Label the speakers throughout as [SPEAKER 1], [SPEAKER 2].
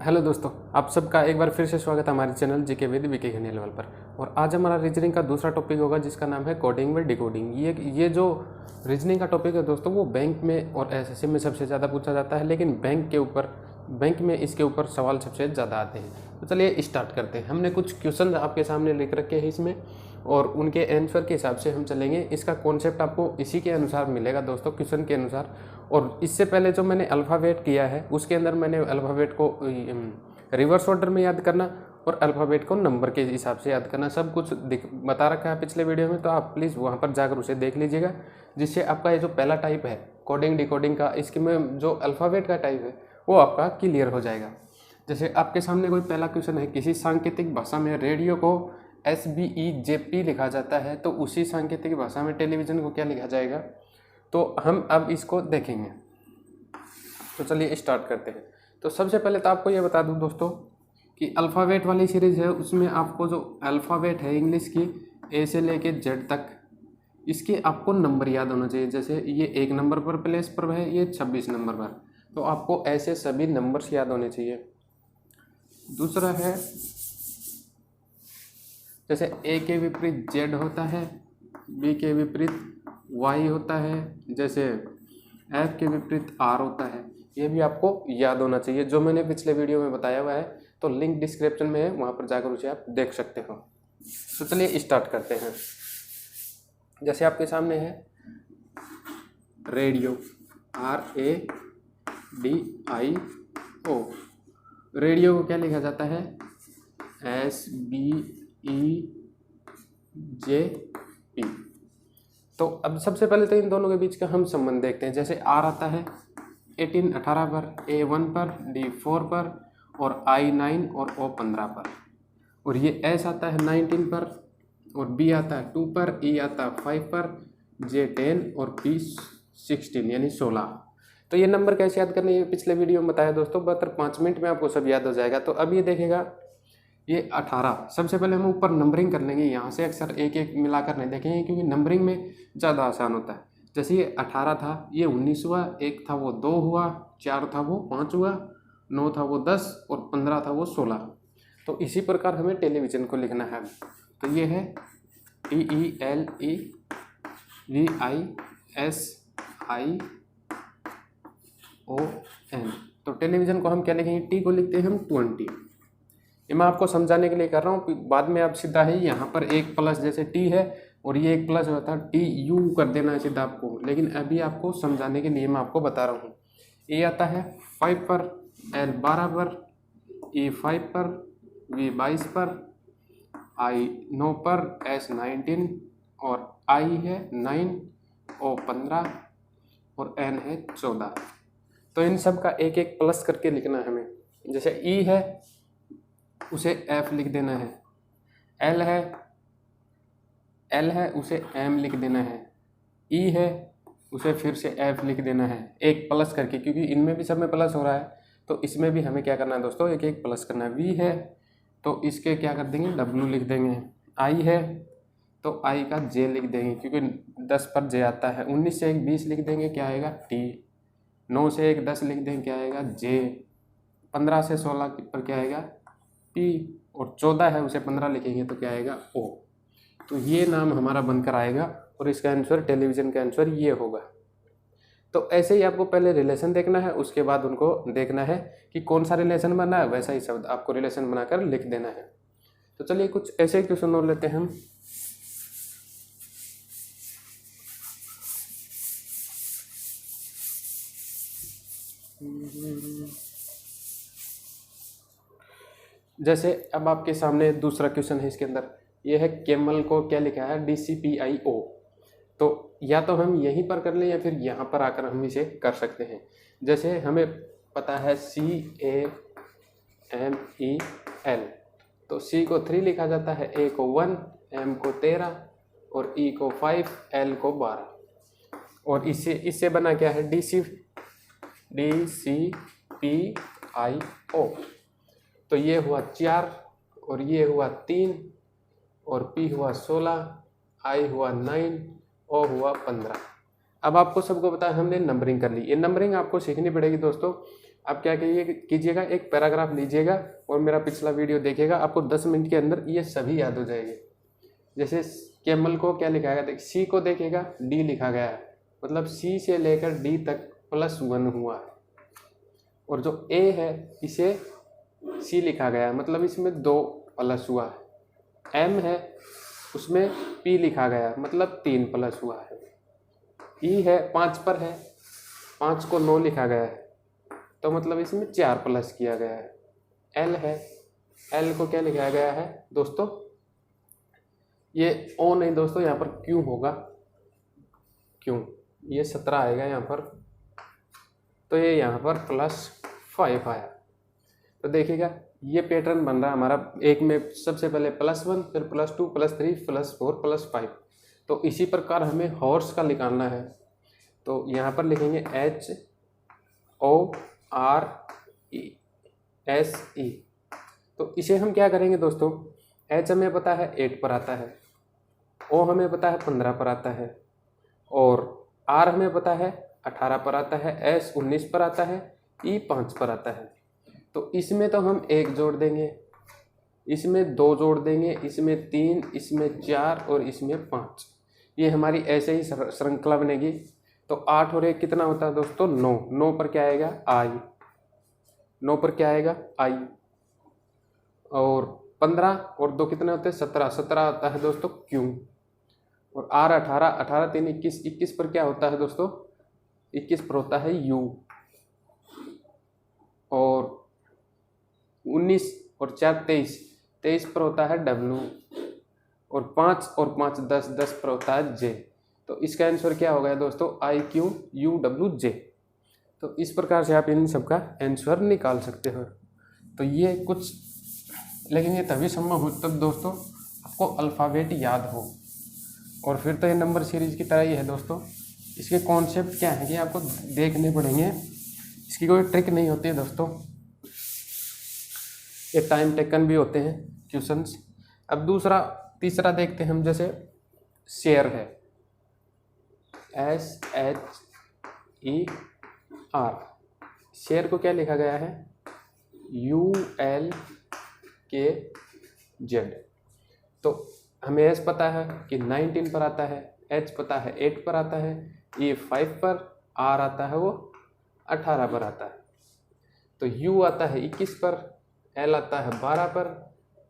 [SPEAKER 1] Hello दोस्तों, आप सबका एक बार फिर से स्वागत है हमारे चैनल जीके विद विके घने लेवल पर। और आज हमारा रीजनिंग का दूसरा टॉपिक होगा जिसका नाम है कोडिंग व डिकोडिंग। ये जो रीजनिंग का टॉपिक है दोस्तों, वो बैंक में और एसएससी में सबसे ज़्यादा पूछा जाता है, लेकिन बैंक में इसके ऊपर सवाल सबसे ज़्यादा आते हैं। तो चलिए स्टार्ट करते हैं। हमने कुछ क्वेश्चन आपके सामने लिख रखे हैं इसमें, और उनके आंसर के हिसाब से हम चलेंगे। इसका कॉन्सेप्ट आपको इसी के अनुसार मिलेगा दोस्तों, क्वेश्चन के अनुसार। और इससे पहले जो मैंने अल्फ़ाबेट किया है, उसके अंदर मैंने अल्फ़ाबेट को रिवर्स ऑर्डर में याद करना और अल्फ़ाबेट को नंबर के हिसाब से याद करना, सब कुछ बता रखा है पिछले वीडियो में। तो आप प्लीज़ वहाँ पर जाकर उसे देख लीजिएगा, जिससे आपका ये जो पहला टाइप है कोडिंग डिकोडिंग का, इसके में जो अल्फ़ाबेट का टाइप है वो आपका क्लियर हो जाएगा। जैसे आपके सामने कोई पहला क्वेश्चन है, किसी सांकेतिक भाषा में रेडियो को SBEJP लिखा जाता है, तो उसी सांकेतिक भाषा में टेलीविज़न को क्या लिखा जाएगा। तो हम अब इसको देखेंगे। तो चलिए स्टार्ट करते हैं। तो सबसे पहले तो आपको ये बता दूं दोस्तों कि अल्फ़ाबेट वाली सीरीज़ है, उसमें आपको जो अल्फ़ाबेट है इंग्लिश की A से लेके Z तक, इसके आपको नंबर याद होना चाहिए। जैसे ये 1 नंबर पर प्लेस पर है, ये 26 नंबर पर, तो आपको ऐसे सभी नंबर्स याद होने चाहिए। दूसरा है, जैसे A के विपरीत Z होता है, B के विपरीत Y होता है, जैसे F के विपरीत R होता है, ये भी आपको याद होना चाहिए, जो मैंने पिछले वीडियो में बताया हुआ है। तो लिंक डिस्क्रिप्शन में है, वहाँ पर जाकर उसे आप देख सकते हो। तो चलिए स्टार्ट करते हैं। जैसे आपके सामने है रेडियो, RADIO। रेडियो को क्या लिखा जाता है? SBEJP। तो अब सबसे पहले तो इन दोनों के बीच का हम संबंध देखते हैं। जैसे R आता है 18 पर, A1 पर, D4 पर, और I9 और O15 पर। और ये S आता है 19 पर, और B आता है 2 पर, E आता है 5 पर, J10 और P 16 यानी 16। तो ये नंबर कैसे याद करने, ये पिछले वीडियो में बताया दोस्तों, मात्र 5 मिनट में आपको सब याद हो जाएगा। तो अब ये देखेगा, ये 18। सबसे पहले हम ऊपर नंबरिंग कर लेंगे, यहाँ से अक्सर एक एक मिलाकर नहीं देखेंगे, क्योंकि नंबरिंग में ज़्यादा आसान होता है। जैसे ये 18 था, ये 19 हुआ, 1 था वो 2 हुआ, 4 था वो 5 हुआ, 9 था वो 10, और 15 था वो 16। तो इसी प्रकार हमें टेलीविज़न को लिखना है। तो ये है TELEVISION। तो टेलीविज़न को हम क्या लिखेंगे? टी को लिखते हैं हम 20। ये मैं आपको समझाने के लिए कर रहा हूँ, बाद में आप सीधा ही यहाँ पर एक प्लस, जैसे टी है और ये एक प्लस होता है, TU कर देना है सीधा आपको। लेकिन अभी आपको समझाने के लिए मैं आपको बता रहा हूँ। ए आता है 5 पर, L 12 पर, E 5 पर, V 22 पर, I 9 पर, S 19, और I है 9, O 15 और N है 14। तो इन सब का एक एक प्लस करके लिखना है हमें। जैसे E है उसे F लिख देना है, L है उसे M लिख देना है, E है उसे फिर से F लिख देना है, एक प्लस करके, क्योंकि इनमें भी सब में प्लस हो रहा है। तो इसमें भी हमें क्या करना है दोस्तों? एक एक प्लस करना है। V है तो इसके क्या कर देंगे? W लिख देंगे। I है तो I का J लिख देंगे, क्योंकि 10 पर J आता है। 19 से 1 20 लिख देंगे, क्या आएगा? T। 9 से 1 10 लिख देंगे, क्या आएगा? J। 15 से 16 पर क्या आएगा? P। और 14 है उसे 15 लिखेंगे तो क्या आएगा? O। तो ये नाम हमारा बनकर आएगा, और इसका आंसर, टेलीविज़न का आंसर ये होगा। तो ऐसे ही आपको पहले रिलेशन देखना है, उसके बाद उनको देखना है कि कौन सा रिलेशन बना है, वैसा ही शब्द आपको रिलेशन बनाकर लिख देना है। तो चलिए कुछ ऐसे क्वेश्चन और लेते हैं हम। जैसे अब आपके सामने दूसरा क्वेश्चन है, इसके अंदर ये है कैमल को क्या लिखा है? DCPIO। तो या तो हम यहीं पर कर लें या फिर यहाँ पर आकर हम इसे कर सकते हैं। जैसे हमें पता है CAMEL, तो C को 3 लिखा जाता है, A को 1, M को 13, और E को 5, L को 12। और इससे बना क्या है? DCPIO। तो ये हुआ 4, और ये हुआ 3, और P हुआ 16, I हुआ 9, O हुआ 15। अब आपको सबको पता है, हमने नंबरिंग कर ली। ये नंबरिंग आपको सीखनी पड़ेगी दोस्तों, आप क्या कीजिएगा, एक पैराग्राफ लीजिएगा और मेरा पिछला वीडियो देखिएगा, आपको 10 मिनट के अंदर ये सभी याद हो जाएंगे। जैसे कैमल को क्या लिखा गया, सी को देखेगा डी लिखा गया है, मतलब सी से लेकर डी तक +1 हुआ है। और जो ए है इसे सी लिखा गया है, मतलब इसमें 2 प्लस हुआ है। एम है उसमें पी लिखा गया है, मतलब 3 प्लस हुआ है। ई है 5 पर है, 5 को 9 लिखा गया है, तो मतलब इसमें 4 प्लस किया गया है। एल है, एल को क्या लिखा गया है दोस्तों, ये ओ नहीं दोस्तों, यहाँ पर क्यों होगा, क्यों, ये 17 आएगा यहाँ पर, तो ये यहाँ पर +5 आया। तो देखिएगा ये पैटर्न बन रहा है हमारा, एक में सबसे पहले +1, फिर +2, +3, +4, +5। तो इसी प्रकार हमें हॉर्स का निकालना है, तो यहाँ पर लिखेंगे HORSE। तो इसे हम क्या करेंगे दोस्तों, H हमें पता है 8 पर आता है, O हमें पता है 15 पर आता है, और R हमें पता है 18 पर आता है, S 19 पर आता है, E 5 पर आता है। तो इसमें तो हम 1 जोड़ देंगे, इसमें 2 जोड़ देंगे, इसमें 3, इसमें 4 और इसमें 5। ये हमारी ऐसे ही श्रृंखला बनेगी। तो 8 और 1 कितना होता है दोस्तों, 9। 9 पर क्या आएगा, I। 9 पर क्या आएगा, I। और 15 और 2 कितने होते हैं, 17। 17 आता है दोस्तों Q। और R 18, 18 3 21, 21 पर क्या होता है दोस्तों, 21 पर होता है U। और 19 और 4 23, 23 पर होता है W। और 5 और 5 10, 10 पर होता है J। तो इसका आंसर क्या हो गया दोस्तों, IQUWJ। तो इस प्रकार से आप इन सब का आंसर निकाल सकते हो। तो ये कुछ, लेकिन ये तभी संभव हो तब दोस्तों आपको अल्फ़ाबेट याद हो। और फिर तो ये नंबर सीरीज की तरह ही है दोस्तों, इसके कॉन्सेप्ट क्या है कि आपको देखने पड़ेंगे, इसकी कोई ट्रिक नहीं होती है दोस्तों, ये टाइम टेकन भी होते हैं क्वेश्चंस। अब तीसरा देखते हैं हम, जैसे शेयर है, SHER। शेयर को क्या लिखा गया है, ULKZ। तो हमें S पता है कि 19 पर आता है, H पता है 8 पर आता है, E 5 पर, R आता है वो 18 पर आता है। तो U आता है 21 पर, L आता है 12 पर,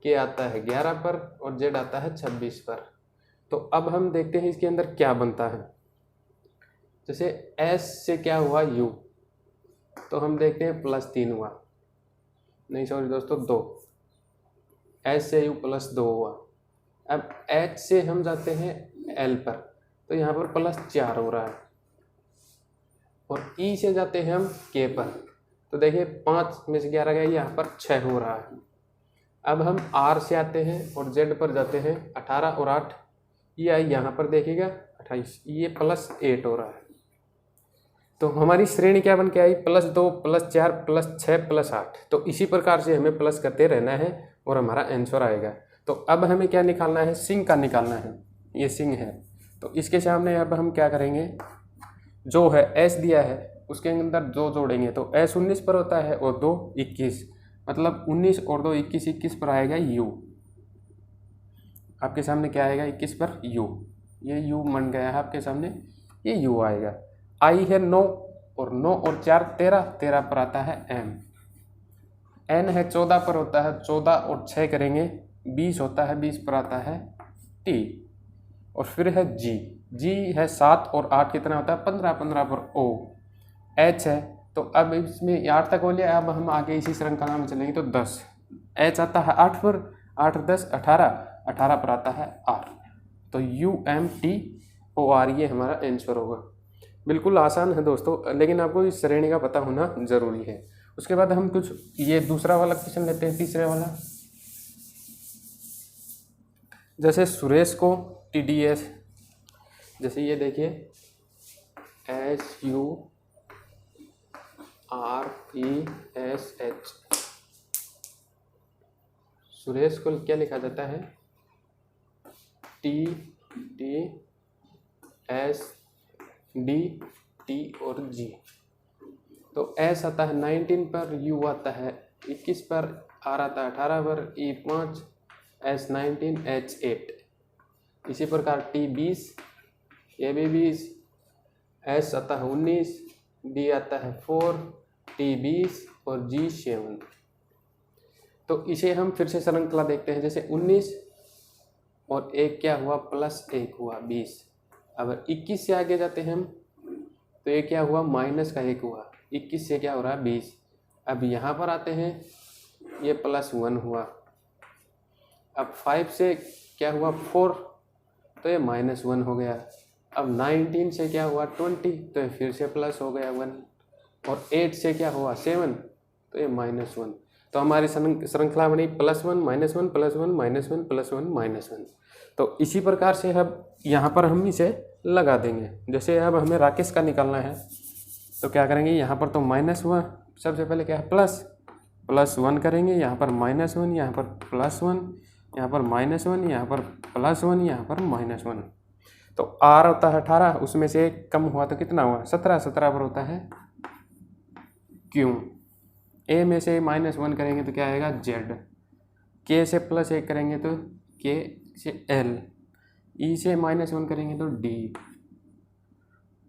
[SPEAKER 1] K आता है 11 पर, और Z आता है 26 पर। तो अब हम देखते हैं इसके अंदर क्या बनता है। जैसे S से क्या हुआ, U, तो हम देखते हैं +3 हुआ, नहीं सॉरी दोस्तों 2, S से U +2 हुआ। अब H से हम जाते हैं L पर, तो यहाँ पर +4 हो रहा है। और E से जाते हैं हम K पर, तो देखिए 5 में से 11 गया, यहाँ पर 6 हो रहा है। अब हम R से आते हैं और Z पर जाते हैं, 18 और 8, ये आई यहाँ पर देखिएगा 28, ये +8 हो रहा है। तो हमारी श्रेणी क्या बन के आई, +2, +4, +6, +8। तो इसी प्रकार से हमें प्लस करते रहना है और हमारा आंसर आएगा। तो अब हमें क्या निकालना है, सिंह का निकालना है, ये सिंह है। तो इसके सामने अब हम क्या करेंगे, जो है S दिया है उसके अंदर 2 जोड़ेंगे, तो S 19 पर होता है और 2 21, मतलब 19 और 2 21, 21 पर आएगा U। आपके सामने क्या आएगा, 21 पर U, ये U बन गया है आपके सामने, ये U आएगा। I है 9 और 9 और 4 13, 13 पर आता है M। N है 14 पर होता है, 14 और 6 करेंगे 20 होता है, 20 पर आता है T। और फिर है G है 7 और 8 कितना होता है, 15, 15 पर O। H है, तो अब इसमें 8 तक हो लिया, अब हम आगे इसी श्रृंखला में चलेंगे, तो 10। H आता है 8 पर, 8 10 18, 18 पर आता है R। तो UMTOR ये हमारा आंसर होगा। बिल्कुल आसान है दोस्तों, लेकिन आपको इस श्रेणी का पता होना जरूरी है। उसके बाद हम कुछ ये दूसरा वाला क्वेश्चन लेते हैं, तीसरे वाला। जैसे सुरेश को TDS, जैसे ये देखिए SURESH, सुरेश को क्या लिखा जाता है, TDSD T और G। तो S आता है 19 पर, U आता है 21 पर, R आता है 18 पर, E 5, S 19, H 8। इसी प्रकार T 20, A भी 20, S आता है 19, D आता है 4, T 20 और G 7। तो इसे हम फिर से श्रृंखला देखते हैं। जैसे 19 और 1 क्या हुआ, प्लस 1 हुआ 20। अब 21 से आगे जाते हैं हम, तो ये क्या हुआ, माइनस का 1 हुआ। 21 से क्या हो रहा है, 20। अब यहाँ पर आते हैं, ये +1 हुआ। अब 5 से क्या हुआ, 4, तो ये -1 हो गया। अब 19 से क्या हुआ, 20, तो ये फिर से प्लस हो गया 1। और 8 से क्या हुआ, 7, तो ये -1। तो हमारी श्रृंखला बनी +1 -1 +1 -1 +1 -1। तो इसी प्रकार से अब यहाँ पर हम इसे लगा देंगे। जैसे अब हमें राकेश का निकालना है, तो क्या करेंगे, यहाँ पर तो माइनस हुआ, सबसे पहले क्या है, +1 करेंगे, यहाँ पर -1, यहाँ पर +1, यहाँ पर -1, यहाँ पर +1, यहाँ पर -1। तो R होता है 18, उसमें से 1 कम हुआ तो कितना हुआ, 17। 17 पर होता है Q। A में से -1 करेंगे तो क्या आएगा, Z। K से +1 करेंगे तो K से L। E से -1 करेंगे तो D।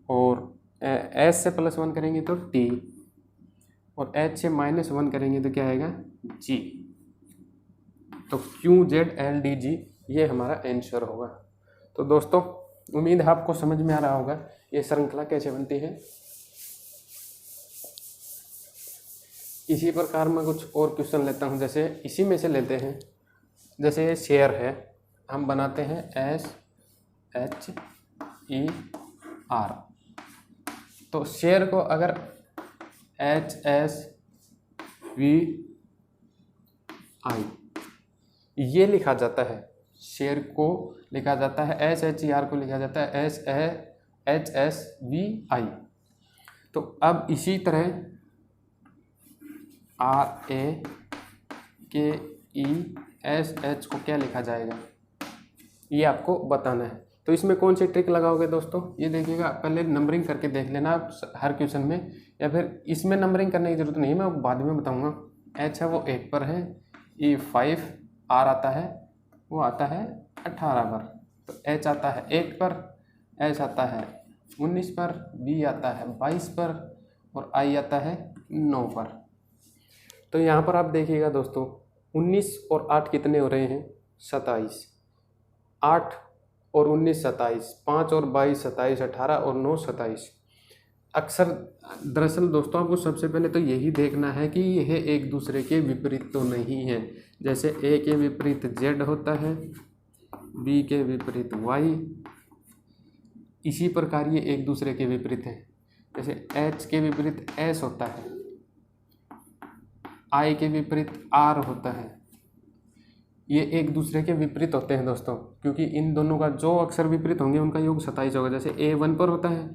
[SPEAKER 1] और S से +1 करेंगे तो T। और H से -1 करेंगे तो क्या आएगा, G। तो Q Z L D G ये हमारा आंसर होगा। तो दोस्तों उम्मीद है आपको समझ में आ रहा होगा ये श्रृंखला कैसे बनती है। इसी प्रकार मैं कुछ और क्वेश्चन लेता हूँ। जैसे इसी में से लेते हैं, जैसे ये शेयर है, हम बनाते हैं SHER। तो शेयर को अगर HSVI ये लिखा जाता है, शेयर को लिखा जाता है, SHER को लिखा जाता है HSVI। तो अब इसी तरह RAKESH को क्या लिखा जाएगा, ये आपको बताना है। तो इसमें कौन सी ट्रिक लगाओगे दोस्तों, ये देखिएगा, पहले नंबरिंग करके देख लेना आप हर क्वेश्चन में, या फिर इसमें नंबरिंग करने की जरूरत नहीं है, मैं बाद में बताऊंगा। H है वो 1 पर है, E 5, R आता है वो आता है 18 पर, तो H आता है 1 पर, S आता है 19 पर, B आता है 22 पर और I आता है 9 पर। तो यहाँ पर आप देखिएगा दोस्तों, 19 और 8 कितने हो रहे हैं, 27। 8 और 19 27, 5 और 22 27, 18 और 9 27। अक्सर दरअसल दोस्तों आपको सबसे पहले तो यही देखना है कि यह एक दूसरे के विपरीत तो नहीं है। जैसे A के विपरीत Z होता है, B के विपरीत Y, इसी प्रकार ये एक दूसरे के विपरीत हैं। जैसे H के विपरीत S होता है, I के विपरीत R होता है, ये एक दूसरे के विपरीत होते हैं दोस्तों, क्योंकि इन दोनों का जो अक्षर विपरीत होंगे उनका योग 27 होगा। जैसे A 1 पर होता है,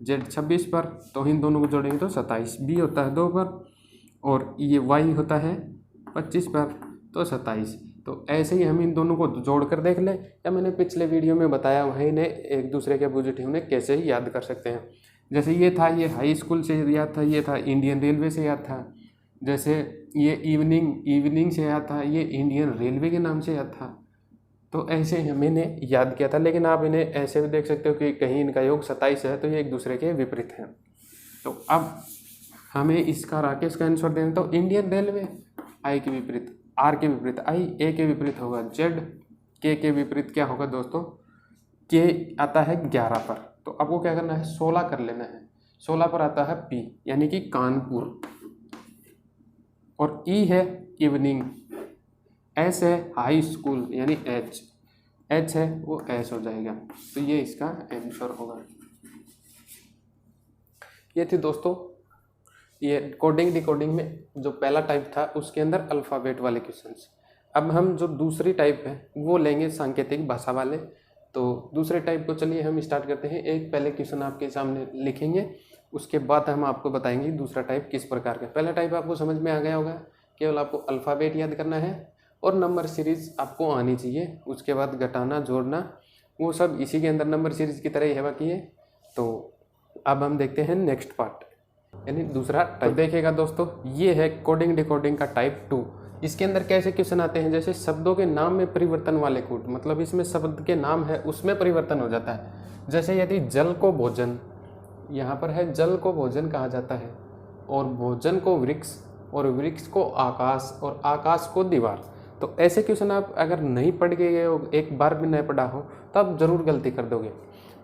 [SPEAKER 1] Z 26 पर, तो इन दोनों को जोड़ेंगे तो 27। B होता है 2 पर और ये Y होता है 25 पर, तो 27। तो ऐसे ही हम इन दोनों को जोड़ कर देख लें, या मैंने पिछले वीडियो में बताया वहीं इन्हें एक दूसरे के पॉजिटिव में कैसे ही याद कर सकते हैं। जैसे ये था, ये हाई स्कूल से याद था, ये था इंडियन रेलवे से याद था। जैसे ये इवनिंग से याद था, ये इंडियन रेलवे के नाम से याद था। तो ऐसे ही मैंने याद किया था, लेकिन आप इन्हें ऐसे भी देख सकते हो कि कहीं इनका योग 27 है, तो ये एक दूसरे के विपरीत हैं। तो अब हमें इसका राकेश का आंसर देना, तो इंडियन रेलवे आई के विपरीत, आर के विपरीत आई, ए के विपरीत होगा जेड, के विपरीत क्या होगा दोस्तों, के आता है 11 पर, तो आपको क्या करना है, 16 कर लेना है। 16 पर आता है पी यानी कि कानपुर, और ई है इवनिंग, एस है हाई स्कूल यानी एच है वो एस हो जाएगा। तो ये इसका आंसर होगा। ये थी दोस्तों ये कोडिंग डिकोडिंग में जो पहला टाइप था उसके अंदर अल्फ़ाबेट वाले क्वेश्चंस। अब हम जो दूसरी टाइप है वो लेंगे सांकेतिक भाषा वाले। तो दूसरे टाइप को चलिए हम स्टार्ट करते हैं। एक पहले क्वेश्चन आपके सामने लिखेंगे, उसके बाद हम आपको बताएंगे दूसरा टाइप किस प्रकार का। पहला टाइप आपको समझ में आ गया होगा, केवल आपको अल्फ़ाबेट याद करना है और नंबर सीरीज़ आपको आनी चाहिए। उसके बाद घटाना जोड़ना वो सब इसी के अंदर नंबर सीरीज़ की तरह ही है बाकी है। तो अब हम देखते हैं नेक्स्ट पार्ट। यानी दूसरा टाइप। देखिएगा दोस्तों, ये है कोडिंग डिकोडिंग का टाइप 2। इसके अंदर कैसे क्वेश्चन आते हैं, जैसे शब्दों के नाम में परिवर्तन वाले कोड, मतलब इसमें शब्द के नाम है उसमें परिवर्तन हो जाता है। जैसे यदि जल को भोजन, यहाँ पर है जल को भोजन कहा जाता है, और भोजन को वृक्ष, और वृक्ष को आकाश, और आकाश को दीवार। तो ऐसे क्वेश्चन आप अगर नहीं पढ़ के गए हो, एक बार भी नहीं पढ़ा हो, तब जरूर गलती कर दोगे।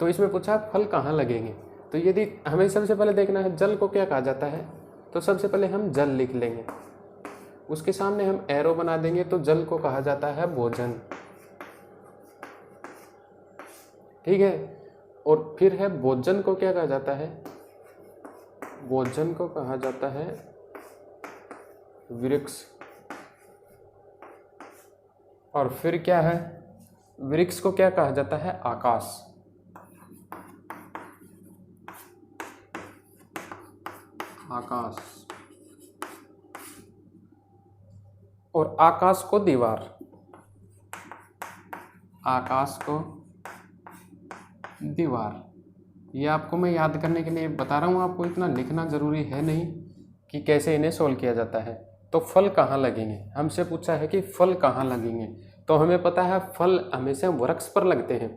[SPEAKER 1] तो इसमें पूछा फल कहाँ लगेंगे, तो यदि हमें सबसे पहले देखना है जल को क्या कहा जाता है, तो सबसे पहले हम जल लिख लेंगे, उसके सामने हम एरो बना देंगे, तो जल को कहा जाता है भोजन, ठीक है। और फिर है भोजन को क्या कहा जाता है, भोजन को कहा जाता है वृक्ष, और फिर क्या है, वृक्ष को क्या कहा जाता है, आकाश, आकाश, और आकाश को दीवार, आकाश को दीवार। ये आपको मैं याद करने के लिए बता रहा हूँ, आपको इतना लिखना जरूरी है नहीं कि कैसे इन्हें सोल्व किया जाता है। तो फल कहाँ लगेंगे, हमसे पूछा है कि फल कहाँ लगेंगे, तो हमें पता है फल हमेशा वृक्ष पर लगते हैं,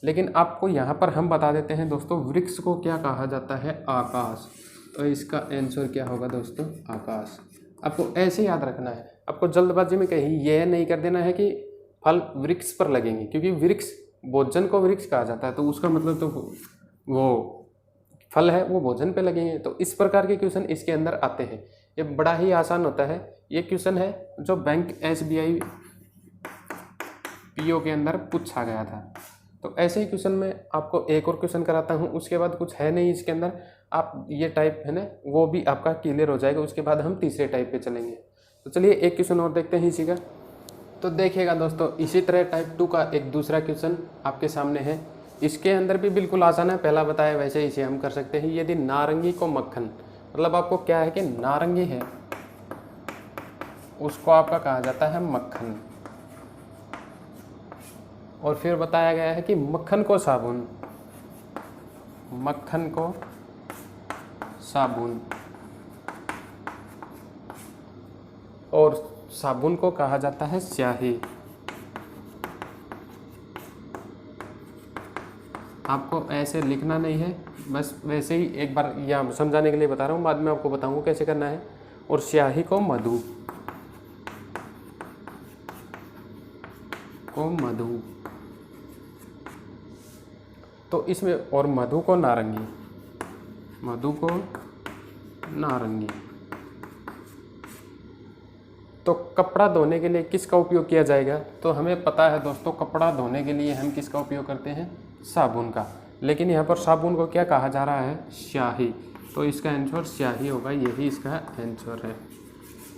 [SPEAKER 1] लेकिन आपको यहाँ पर हम बता देते हैं दोस्तों, वृक्ष को क्या कहा जाता है, आकाश। तो इसका आंसर क्या होगा दोस्तों, आकाश। आपको ऐसे याद रखना है, आपको जल्दबाजी में कहीं यह नहीं कर देना है कि फल वृक्ष पर लगेंगे, क्योंकि वृक्ष, भोजन को वृक्ष कहा जाता है, तो उसका मतलब तो वो फल है वो भोजन पे लगेंगे। तो इस प्रकार के क्वेश्चन इसके अंदर आते हैं। ये बड़ा ही आसान होता है। ये क्वेश्चन है जो बैंक SBI PO के अंदर पूछा गया था। तो ऐसे ही क्वेश्चन में आपको एक और क्वेश्चन कराता हूँ, उसके बाद कुछ है नहीं इसके अंदर, आप ये टाइप है ना वो भी आपका क्लियर हो जाएगा, उसके बाद हम तीसरे टाइप पे चलेंगे। तो चलिए एक क्वेश्चन और देखते हैं इसी का। तो देखिएगा दोस्तों, इसी तरह टाइप 2 का एक दूसरा क्वेश्चन आपके सामने है। इसके अंदर भी बिल्कुल आसान है, पहला बताया वैसे इसे हम कर सकते हैं। यदि नारंगी को मक्खन, मतलब आपको क्या है कि नारंगी है उसको आपका कहा जाता है मक्खन, और फिर बताया गया है कि मक्खन को साबुन, मक्खन को साबुन, और साबुन को कहा जाता है स्याही। आपको ऐसे लिखना नहीं है, बस वैसे ही एक बार या समझाने के लिए बता रहा हूँ, बाद में आपको बताऊँगा कैसे करना है। और स्याही को मधु, तो इसमें, और मधु को नारंगी, मधु को नारंगी। तो कपड़ा धोने के लिए किसका उपयोग किया जाएगा, तो हमें पता है दोस्तों, कपड़ा धोने के लिए हम किसका उपयोग करते हैं, साबुन का। लेकिन यहाँ पर साबुन को क्या कहा जा रहा है, स्याही। तो इसका आंसर स्याही होगा, यही इसका आंसर है।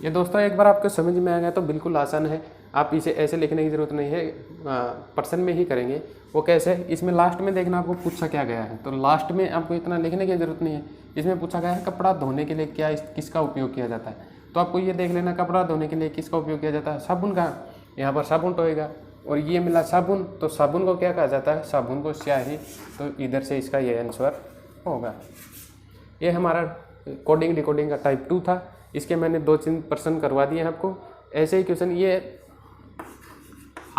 [SPEAKER 1] ये दोस्तों एक बार आपको समझ में आ गया तो बिल्कुल आसान है, आप इसे ऐसे लिखने की ज़रूरत नहीं है, पर्सन में ही करेंगे। वो कैसे, इसमें लास्ट में देखना आपको पूछा क्या गया है, तो लास्ट में आपको इतना लिखने की ज़रूरत नहीं है। इसमें पूछा गया है कपड़ा धोने के लिए क्या किसका उपयोग किया जाता है, तो आपको ये देख लेना कपड़ा धोने के लिए किसका उपयोग किया जाता है, साबुन का। यहाँ पर साबुन टोएगा, और ये मिला साबुन, तो साबुन को क्या कहा जाता है, साबुन को स्याही। तो इधर से इसका ये आंसर होगा। ये हमारा कोडिंग डिकोडिंग का टाइप 2 था। इसके मैंने 2-3 प्रश्न करवा दिए हैं आपको। ऐसे ही क्वेश्चन ये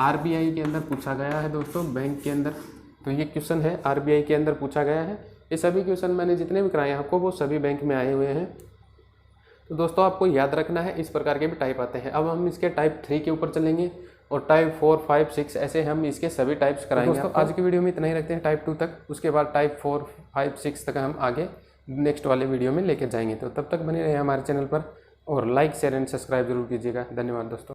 [SPEAKER 1] RBI के अंदर पूछा गया है दोस्तों, बैंक के अंदर। तो ये क्वेश्चन है RBI के अंदर पूछा गया है। ये सभी क्वेश्चन मैंने जितने भी कराए हैं आपको, वो सभी बैंक में आए हुए हैं। तो दोस्तों आपको याद रखना है, इस प्रकार के भी टाइप आते हैं। अब हम इसके टाइप 3 के ऊपर चलेंगे, और टाइप 4, 5, 6 ऐसे हम इसके सभी टाइप्स कराएंगे। तो दोस्तों आज की वीडियो में इतना ही रखते हैं, टाइप 2 तक। उसके बाद टाइप 4, 5, 6 तक हम आगे नेक्स्ट वाले वीडियो में लेकर जाएंगे। तो तब तक बने रहे हमारे चैनल पर, और लाइक, शेयर एंड सब्सक्राइब जरूर कीजिएगा। धन्यवाद दोस्तों।